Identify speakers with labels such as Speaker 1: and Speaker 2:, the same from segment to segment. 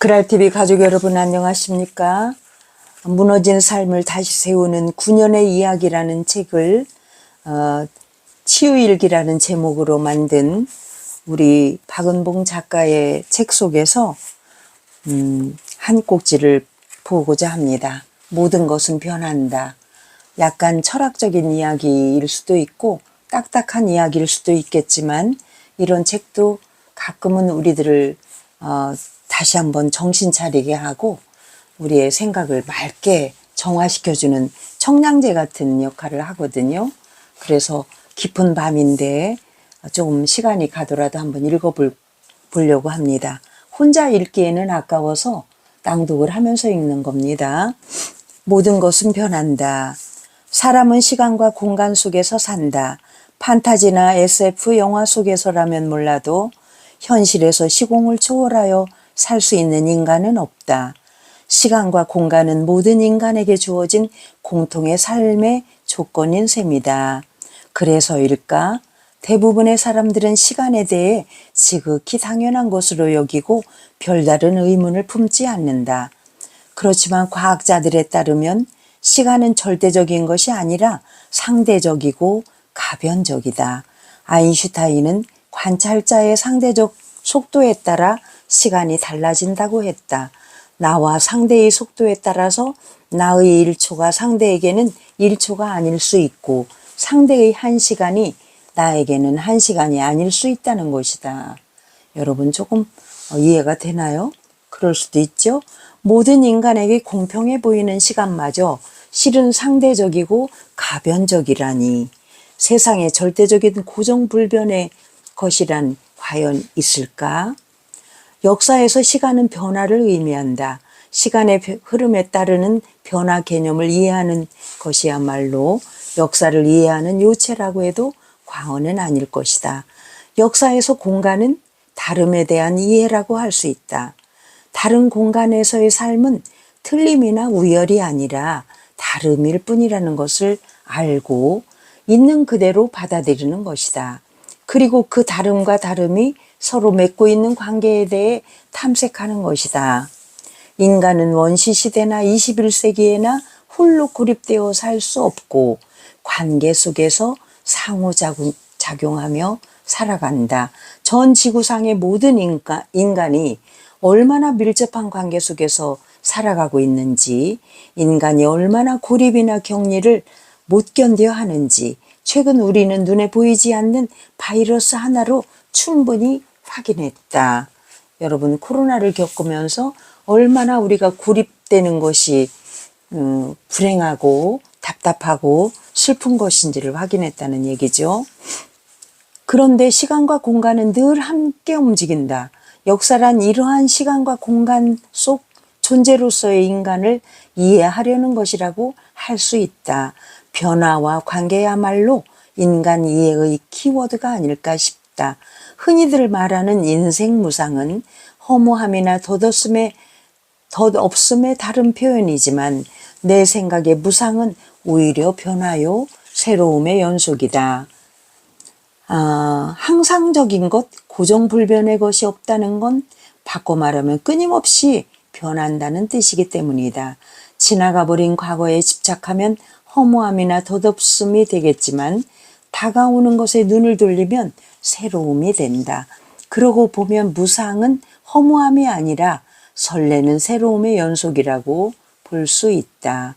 Speaker 1: 그랄TV 가족 여러분 안녕하십니까? 무너진 삶을 다시 세우는 9년의 이야기라는 책을 치유일기라는 제목으로 만든 우리 박은봉 작가의 책 속에서 한 꼭지를 보고자 합니다. 모든 것은 변한다. 약간 철학적인 이야기일 수도 있고 딱딱한 이야기일 수도 있겠지만 이런 책도 가끔은 우리들을 다시 한번 정신 차리게 하고 우리의 생각을 맑게 정화시켜주는 청량제 같은 역할을 하거든요. 그래서 깊은 밤인데 조금 시간이 가더라도 한번 읽어보려고 합니다. 혼자 읽기에는 아까워서 낭독을 하면서 읽는 겁니다. 모든 것은 변한다. 사람은 시간과 공간 속에서 산다. 판타지나 SF 영화 속에서라면 몰라도 현실에서 시공을 초월하여 살 수 있는 인간은 없다. 시간과 공간은 모든 인간에게 주어진 공통의 삶의 조건인 셈이다. 그래서일까? 대부분의 사람들은 시간에 대해 지극히 당연한 것으로 여기고 별다른 의문을 품지 않는다. 그렇지만 과학자들에 따르면 시간은 절대적인 것이 아니라 상대적이고 가변적이다. 아인슈타인은 관찰자의 상대적 속도에 따라 시간이 달라진다고 했다. 나와 상대의 속도에 따라서 나의 1초가 상대에게는 1초가 아닐 수 있고 상대의 1시간이 나에게는 1시간이 아닐 수 있다는 것이다. 여러분 조금 이해가 되나요? 그럴 수도 있죠. 모든 인간에게 공평해 보이는 시간마저 실은 상대적이고 가변적이라니 세상에 절대적인 고정불변의 것이란 과연 있을까? 역사에서 시간은 변화를 의미한다. 시간의 흐름에 따르는 변화 개념을 이해하는 것이야말로 역사를 이해하는 요체라고 해도 과언은 아닐 것이다. 역사에서 공간은 다름에 대한 이해라고 할 수 있다. 다른 공간에서의 삶은 틀림이나 우열이 아니라 다름일 뿐이라는 것을 알고 있는 그대로 받아들이는 것이다. 그리고 그 다름과 다름이 서로 맺고 있는 관계에 대해 탐색하는 것이다. 인간은 원시시대나 21세기에나 홀로 고립되어 살 수 없고 관계 속에서 상호작용하며 살아간다. 전 지구상의 모든 인간이 얼마나 밀접한 관계 속에서 살아가고 있는지, 인간이 얼마나 고립이나 격리를 못 견뎌 하는지 최근 우리는 눈에 보이지 않는 바이러스 하나로 충분히 확인했다. 여러분 코로나를 겪으면서 얼마나 우리가 고립되는 것이 불행하고 답답하고 슬픈 것인지를 확인했다는 얘기죠. 그런데 시간과 공간은 늘 함께 움직인다. 역사란 이러한 시간과 공간 속 존재로서의 인간을 이해하려는 것이라고 할 수 있다. 변화와 관계야말로 인간 이해의 키워드가 아닐까 싶다. 흔히들 말하는 인생 무상은 허무함이나 덧없음의 다른 표현이지만 내 생각에 무상은 오히려 변화요, 새로움의 연속이다. 항상적인 것, 고정불변의 것이 없다는 건 바꿔 말하면 끊임없이 변한다는 뜻이기 때문이다. 지나가버린 과거에 집착하면 허무함이나 덧없음이 되겠지만 다가오는 것에 눈을 돌리면 새로움이 된다. 그러고 보면 무상은 허무함이 아니라 설레는 새로움의 연속이라고 볼 수 있다.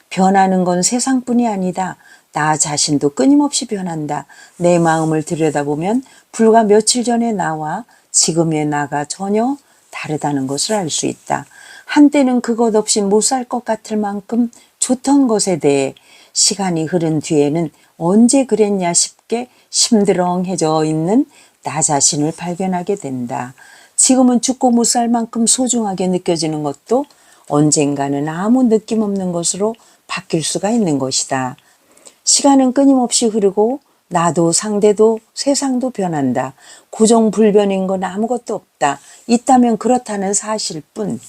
Speaker 1: 변하는 건 세상뿐이 아니다. 나 자신도 끊임없이 변한다. 내 마음을 들여다보면 불과 며칠 전의 나와 지금의 나가 전혀 다르다는 것을 알 수 있다. 한때는 그것 없이 못 살 것 같을 만큼 좋던 것에 대해 시간이 흐른 뒤에는 언제 그랬냐 싶게 심드렁해져 있는 나 자신을 발견하게 된다. 지금은 죽고 못 살 만큼 소중하게 느껴지는 것도 언젠가는 아무 느낌 없는 것으로 바뀔 수가 있는 것이다. 시간은 끊임없이 흐르고 나도 상대도 세상도 변한다. 고정불변인 건 아무것도 없다. 있다면 그렇다는 사실뿐.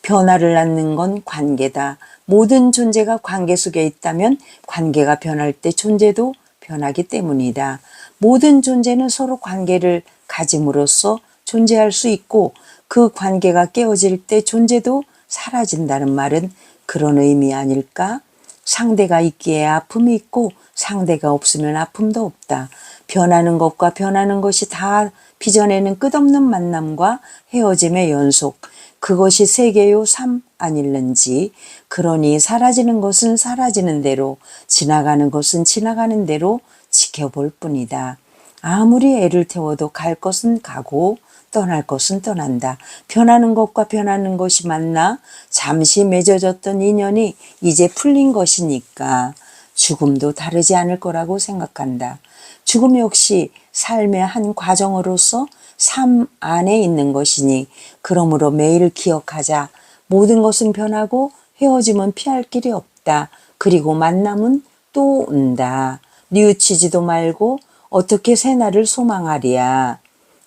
Speaker 1: 변화를 낳는 건 관계다. 모든 존재가 관계 속에 있다면 관계가 변할 때 존재도 변하기 때문이다. 모든 존재는 서로 관계를 가짐으로써 존재할 수 있고 그 관계가 깨어질 때 존재도 사라진다는 말은 그런 의미 아닐까? 상대가 있기에 아픔이 있고 상대가 없으면 아픔도 없다. 변하는 것과 변하는 것이 다 빚어내는 끝없는 만남과 헤어짐의 연속. 그것이 세계요 삶 아닐는지. 그러니 사라지는 것은 사라지는 대로, 지나가는 것은 지나가는 대로 지켜볼 뿐이다. 아무리 애를 태워도 갈 것은 가고 떠날 것은 떠난다. 변하는 것과 변하는 것이 만나 잠시 맺어졌던 인연이 이제 풀린 것이니까 죽음도 다르지 않을 거라고 생각한다. 죽음 역시 삶의 한 과정으로서 삶 안에 있는 것이니 그러므로 매일 기억하자. 모든 것은 변하고 헤어짐은 피할 길이 없다. 그리고 만남은 또 온다. 뉘우치지도 말고 어떻게 새날을 소망하랴.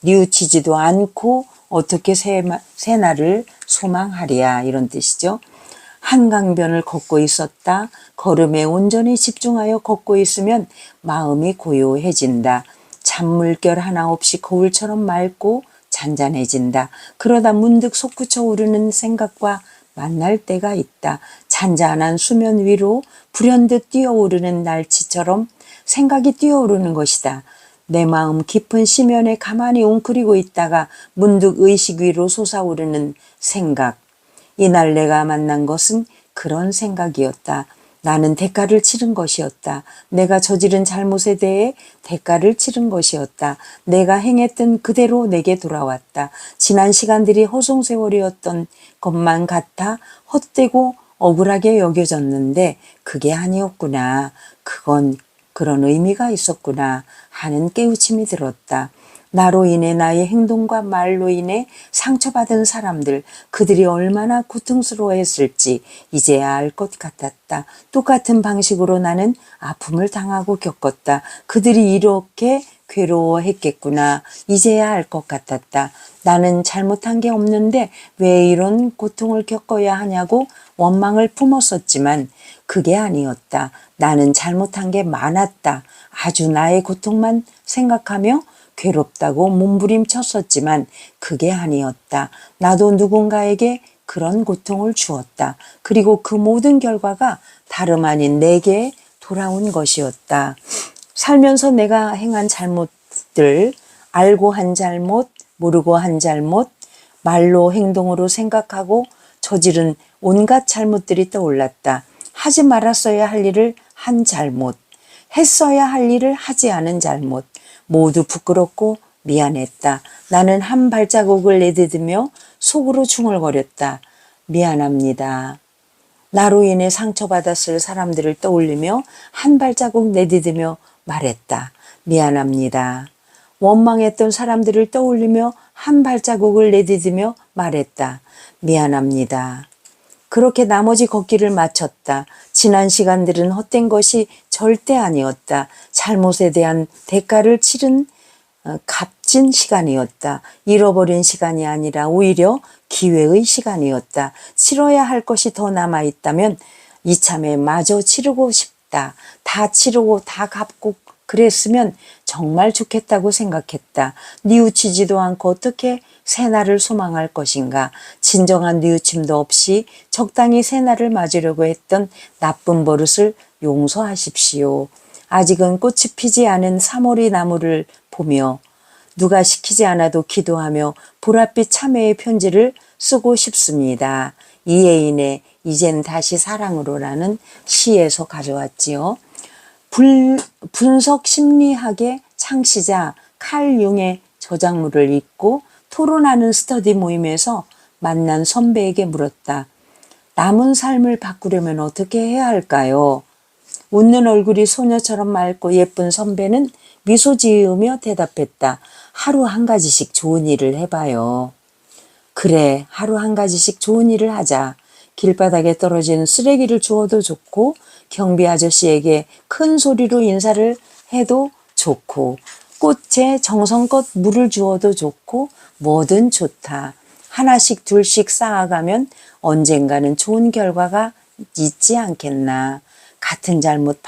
Speaker 1: 뉘우치지도 않고 어떻게 새날을 소망하랴. 이런 뜻이죠. 한강변을 걷고 있었다. 걸음에 온전히 집중하여 걷고 있으면 마음이 고요해진다. 잔물결 하나 없이 거울처럼 맑고 잔잔해진다. 그러다 문득 솟구쳐 오르는 생각과 만날 때가 있다. 잔잔한 수면 위로 불현듯 뛰어오르는 날치처럼 생각이 뛰어오르는 것이다. 내 마음 깊은 심연에 가만히 웅크리고 있다가 문득 의식 위로 솟아오르는 생각. 이날 내가 만난 것은 그런 생각이었다. 나는 대가를 치른 것이었다. 내가 저지른 잘못에 대해 대가를 치른 것이었다. 내가 행했던 그대로 내게 돌아왔다. 지난 시간들이 허송세월이었던 것만 같아 헛되고 억울하게 여겨졌는데 그게 아니었구나. 그건 그런 의미가 있었구나 하는 깨우침이 들었다. 나로 인해 나의 행동과 말로 인해 상처받은 사람들, 그들이 얼마나 고통스러워했을지 이제야 알 것 같았다. 똑같은 방식으로 나는 아픔을 당하고 겪었다. 그들이 이렇게 괴로워했겠구나. 이제야 알 것 같았다. 나는 잘못한 게 없는데 왜 이런 고통을 겪어야 하냐고 원망을 품었었지만 그게 아니었다. 나는 잘못한 게 많았다. 아주 나의 고통만 생각하며 괴롭다고 몸부림쳤었지만 그게 아니었다. 나도 누군가에게 그런 고통을 주었다. 그리고 그 모든 결과가 다름 아닌 내게 돌아온 것이었다. 살면서 내가 행한 잘못들, 알고 한 잘못, 모르고 한 잘못, 말로 행동으로 생각하고 저지른 온갖 잘못들이 떠올랐다. 하지 말았어야 할 일을 한 잘못, 했어야 할 일을 하지 않은 잘못, 모두 부끄럽고 미안했다. 나는 한 발자국을 내디디며 속으로 중얼거렸다. 미안합니다. 나로 인해 상처받았을 사람들을 떠올리며 한 발자국 내디디며 말했다. 미안합니다. 원망했던 사람들을 떠올리며 한 발자국을 내디디며 말했다. 미안합니다. 그렇게 나머지 걷기를 마쳤다. 지난 시간들은 헛된 것이 절대 아니었다. 잘못에 대한 대가를 치른 값진 시간이었다. 잃어버린 시간이 아니라 오히려 기회의 시간이었다. 치러야 할 것이 더 남아있다면 이참에 마저 치르고 싶다. 다 치르고 다 갚고 그랬으면 정말 좋겠다고 생각했다. 뉘우치지도 않고 어떻게 새날을 소망할 것인가. 진정한 뉘우침도 없이 적당히 새날을 맞으려고 했던 나쁜 버릇을 용서하십시오. 아직은 꽃이 피지 않은 3월의 나무를 보며 누가 시키지 않아도 기도하며 보랏빛 참회의 편지를 쓰고 싶습니다. 이혜인의 이젠 다시 사랑으로라는 시에서 가져왔지요. 분석 심리학의 창시자 칼 융의 저작물을 읽고 토론하는 스터디 모임에서 만난 선배에게 물었다. 남은 삶을 바꾸려면 어떻게 해야 할까요? 웃는 얼굴이 소녀처럼 맑고 예쁜 선배는 미소 지으며 대답했다. 하루 한 가지씩 좋은 일을 해봐요. 그래, 하루 한 가지씩 좋은 일을 하자. 길바닥에 떨어진 쓰레기를 주워도 좋고 경비 아저씨에게 큰 소리로 인사를 해도 좋고 꽃에 정성껏 물을 주어도 좋고 뭐든 좋다. 하나씩 둘씩 쌓아가면 언젠가는 좋은 결과가 있지 않겠나. 같은 잘못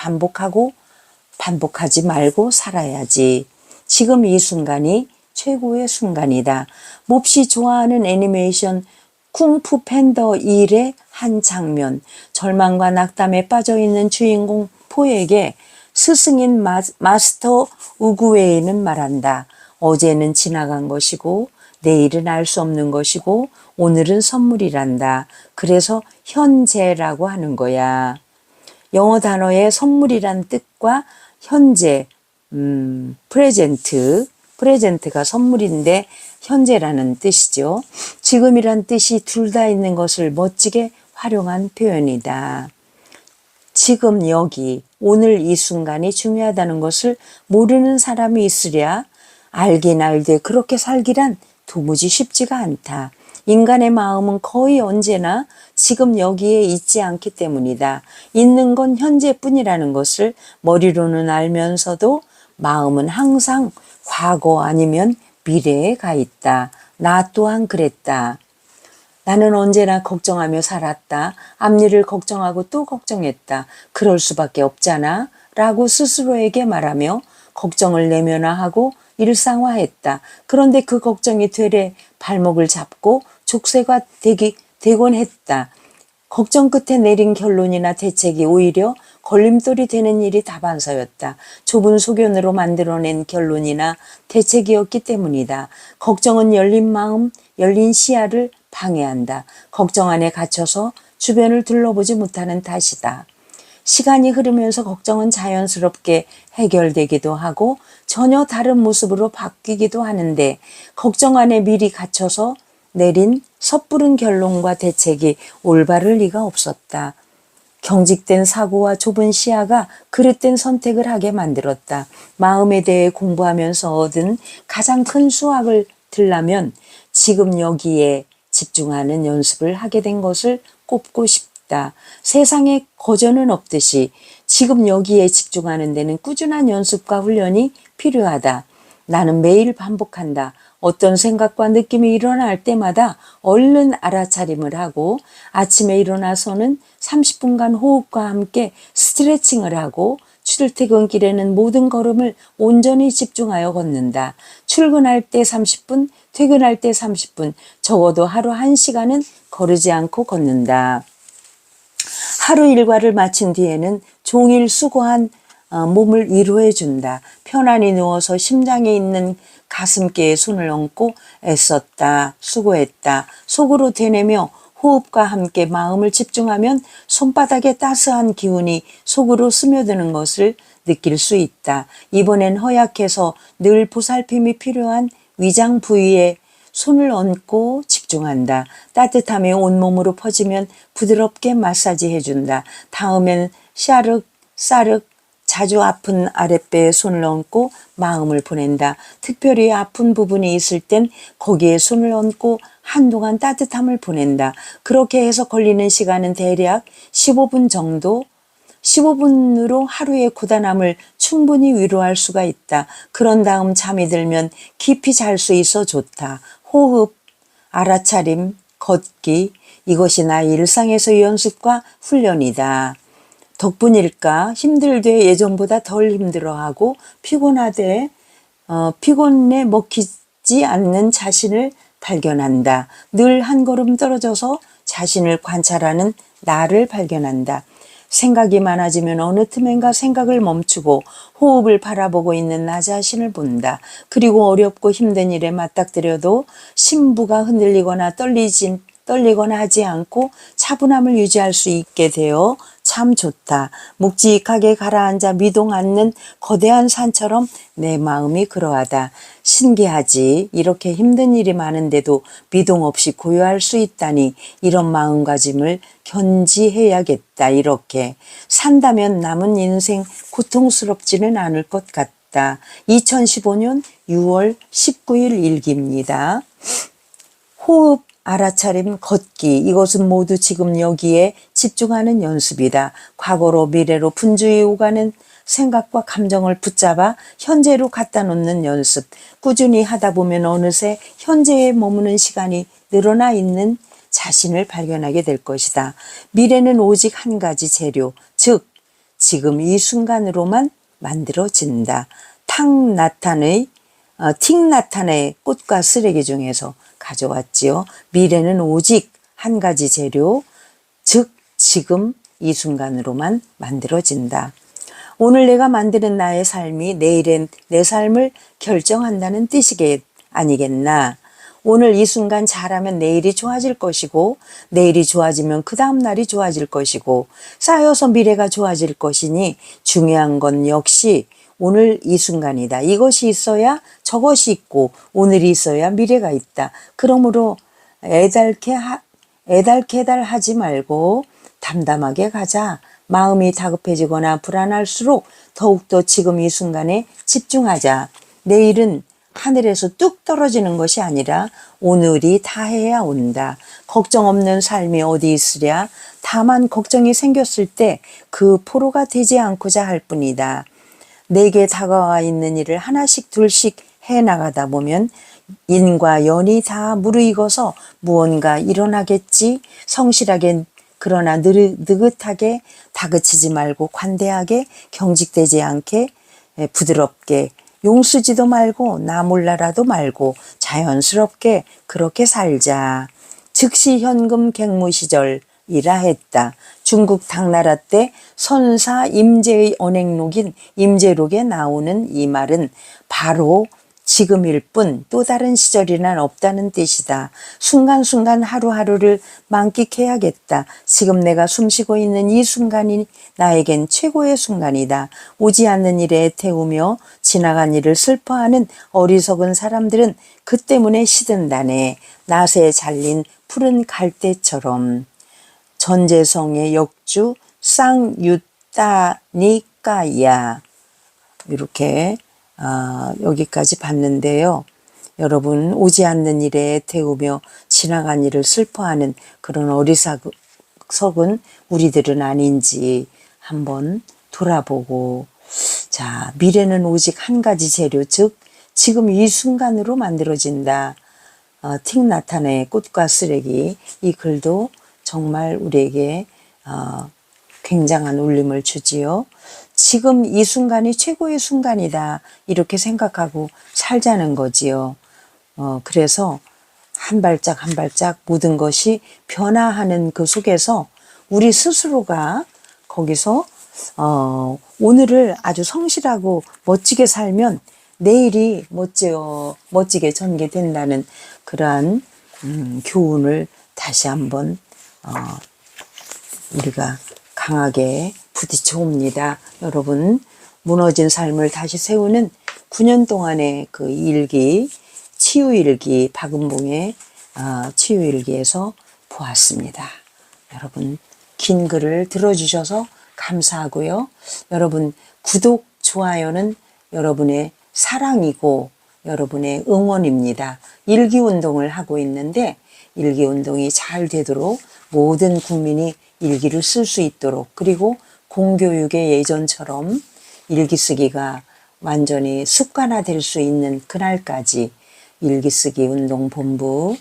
Speaker 1: 반복하지 말고 살아야지. 지금 이 순간이 최고의 순간이다. 몹시 좋아하는 애니메이션 쿵푸 팬더 1의 한 장면. 절망과 낙담에 빠져있는 주인공 포에게 스승인 마스터 우구웨이는 말한다. 어제는 지나간 것이고 내일은 알 수 없는 것이고 오늘은 선물이란다. 그래서 현재라고 하는 거야. 영어 단어의 선물이란 뜻과 현재, 프레젠트가 선물인데 현재라는 뜻이죠. 지금이란 뜻이 둘 다 있는 것을 멋지게 활용한 표현이다. 지금 여기 오늘 이 순간이 중요하다는 것을 모르는 사람이 있으랴. 알긴 알되 그렇게 살기란 도무지 쉽지가 않다. 인간의 마음은 거의 언제나 지금 여기에 있지 않기 때문이다. 있는 건 현재뿐이라는 것을 머리로는 알면서도 마음은 항상 과거 아니면 미래에 가 있다. 나 또한 그랬다. 나는 언제나 걱정하며 살았다. 앞일을 걱정하고 또 걱정했다. 그럴 수밖에 없잖아. 라고 스스로에게 말하며 걱정을 내면화하고 일상화했다. 그런데 그 걱정이 되레 발목을 잡고 족쇄가 되곤 했다. 걱정 끝에 내린 결론이나 대책이 오히려 걸림돌이 되는 일이 다반사였다. 좁은 소견으로 만들어낸 결론이나 대책이었기 때문이다. 걱정은 열린 마음, 열린 시야를 방해한다. 걱정 안에 갇혀서 주변을 둘러보지 못하는 탓이다. 시간이 흐르면서 걱정은 자연스럽게 해결되기도 하고 전혀 다른 모습으로 바뀌기도 하는데 걱정 안에 미리 갇혀서 내린 섣부른 결론과 대책이 올바를 리가 없었다. 경직된 사고와 좁은 시야가 그릇된 선택을 하게 만들었다. 마음에 대해 공부하면서 얻은 가장 큰 수학을 들라면 지금 여기에 집중하는 연습을 하게 된 것을 꼽고 싶다. 세상에 거저는 없듯이 지금 여기에 집중하는 데는 꾸준한 연습과 훈련이 필요하다. 나는 매일 반복한다. 어떤 생각과 느낌이 일어날 때마다 얼른 알아차림을 하고 아침에 일어나서는 30분간 호흡과 함께 스트레칭을 하고 출퇴근길에는 모든 걸음을 온전히 집중하여 걷는다. 출근할 때 30분, 퇴근할 때 30분, 적어도 하루 1시간은 거르지 않고 걷는다. 하루 일과를 마친 뒤에는 종일 수고한 몸을 위로해 준다. 편안히 누워서 심장에 있는 가슴께에 손을 얹고 애썼다, 수고했다, 속으로 되뇌며 호흡과 함께 마음을 집중하면 손바닥에 따스한 기운이 속으로 스며드는 것을 느낄 수 있다. 이번엔 허약해서 늘 보살핌이 필요한 위장 부위에 손을 얹고 집중한다. 따뜻함이 온몸으로 퍼지면 부드럽게 마사지 해준다. 다음엔 샤륵, 싸륵, 자주 아픈 아랫배에 손을 얹고 마음을 보낸다. 특별히 아픈 부분이 있을 땐 거기에 손을 얹고 한동안 따뜻함을 보낸다. 그렇게 해서 걸리는 시간은 대략 15분 정도, 15분으로 하루의 고단함을 충분히 위로할 수가 있다. 그런 다음 잠이 들면 깊이 잘 수 있어 좋다. 호흡, 알아차림, 걷기, 이것이 나의 일상에서의 연습과 훈련이다. 덕분일까 힘들되 예전보다 덜 힘들어하고 피곤에 먹히지 않는 자신을 발견한다. 늘 한 걸음 떨어져서 자신을 관찰하는 나를 발견한다. 생각이 많아지면 어느 틈엔가 생각을 멈추고 호흡을 바라보고 있는 나 자신을 본다. 그리고 어렵고 힘든 일에 맞닥뜨려도 심부가 흔들리거나 떨리거나 하지 않고 차분함을 유지할 수 있게 되어 참 좋다. 묵직하게 가라앉아 미동 않는 거대한 산처럼 내 마음이 그러하다. 신기하지. 이렇게 힘든 일이 많은데도 미동 없이 고요할 수 있다니 이런 마음가짐을 견지해야겠다. 이렇게 산다면 남은 인생 고통스럽지는 않을 것 같다. 2015년 6월 19일 일기입니다. 호흡, 알아차림, 걷기, 이것은 모두 지금 여기에 집중하는 연습이다. 과거로 미래로 분주히 오가는 생각과 감정을 붙잡아 현재로 갖다 놓는 연습. 꾸준히 하다 보면 어느새 현재에 머무는 시간이 늘어나 있는 자신을 발견하게 될 것이다. 미래는 오직 한 가지 재료, 즉 지금 이 순간으로만 만들어진다. 탕나탄의 틱나탄의 꽃과 쓰레기 중에서 가져왔지요. 미래는 오직 한 가지 재료, 즉 지금 이 순간으로만 만들어진다. 오늘 내가 만드는 나의 삶이 내일의 내 삶을 결정한다는 뜻이 아니겠나. 오늘 이 순간 잘하면 내일이 좋아질 것이고, 내일이 좋아지면 그 다음 날이 좋아질 것이고, 쌓여서 미래가 좋아질 것이니 중요한 건 역시 오늘 이 순간이다. 이것이 있어야 저것이 있고, 오늘이 있어야 미래가 있다. 그러므로 애달케달하지 말고 담담하게 가자. 마음이 다급해지거나 불안할수록 더욱더 지금 이 순간에 집중하자. 내일은 하늘에서 뚝 떨어지는 것이 아니라 오늘이 다해야 온다. 걱정 없는 삶이 어디 있으랴. 다만 걱정이 생겼을 때 그 포로가 되지 않고자 할 뿐이다. 내게 다가와 있는 일을 하나씩 둘씩 해나가다 보면 인과 연이 다 무르익어서 무언가 일어나겠지. 성실하게 그러나 느긋하게 다그치지 말고 관대하게 경직되지 않게 부드럽게 용쓰지도 말고 나 몰라라도 말고 자연스럽게 그렇게 살자. 즉시 현금 갱무 시절이라 했다. 중국 당나라 때 선사 임제의 언행록인 임제록에 나오는 이 말은 바로 지금일 뿐 또 다른 시절이란 없다는 뜻이다. 순간순간 하루하루를 만끽해야겠다. 지금 내가 숨쉬고 있는 이 순간이 나에겐 최고의 순간이다. 오지 않는 일에 태우며 지나간 일을 슬퍼하는 어리석은 사람들은 그 때문에 시든다네. 낫에 잘린 푸른 갈대처럼. 전재성의 역주 쌍유따니까야. 이렇게 여기까지 봤는데요. 여러분, 오지 않는 일에 태우며 지나간 일을 슬퍼하는 그런 어리석은 우리들은 아닌지 한번 돌아보고, 자, 미래는 오직 한 가지 재료, 즉 지금 이 순간으로 만들어진다. 틱나탄의 꽃과 쓰레기, 이 글도 정말 우리에게 굉장한 울림을 주지요. 지금 이 순간이 최고의 순간이다. 이렇게 생각하고 살자는 거지요. 그래서 한 발짝 한 발짝 모든 것이 변화하는 그 속에서 우리 스스로가 거기서 오늘을 아주 성실하고 멋지게 살면 내일이 멋지게 전개된다는 그러한 교훈을 다시 한번 우리가 강하게 부딪혀 옵니다. 여러분, 무너진 삶을 다시 세우는 9년 동안의 그 일기, 치유일기, 박은봉의 치유일기에서 보았습니다. 여러분, 긴 글을 들어주셔서 감사하고요. 여러분, 구독, 좋아요는 여러분의 사랑이고 여러분의 응원입니다. 일기운동을 하고 있는데 일기운동이 잘 되도록 모든 국민이 일기를 쓸 수 있도록, 그리고 공교육의 예전처럼 일기 쓰기가 완전히 습관화될 수 있는 그날까지 일기쓰기 운동본부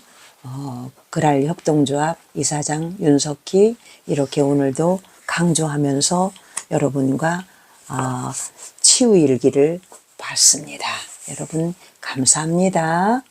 Speaker 1: 그랄협동조합 이사장 윤석희 이렇게 오늘도 강조하면서 여러분과 치유일기를 봤습니다. 여러분 감사합니다.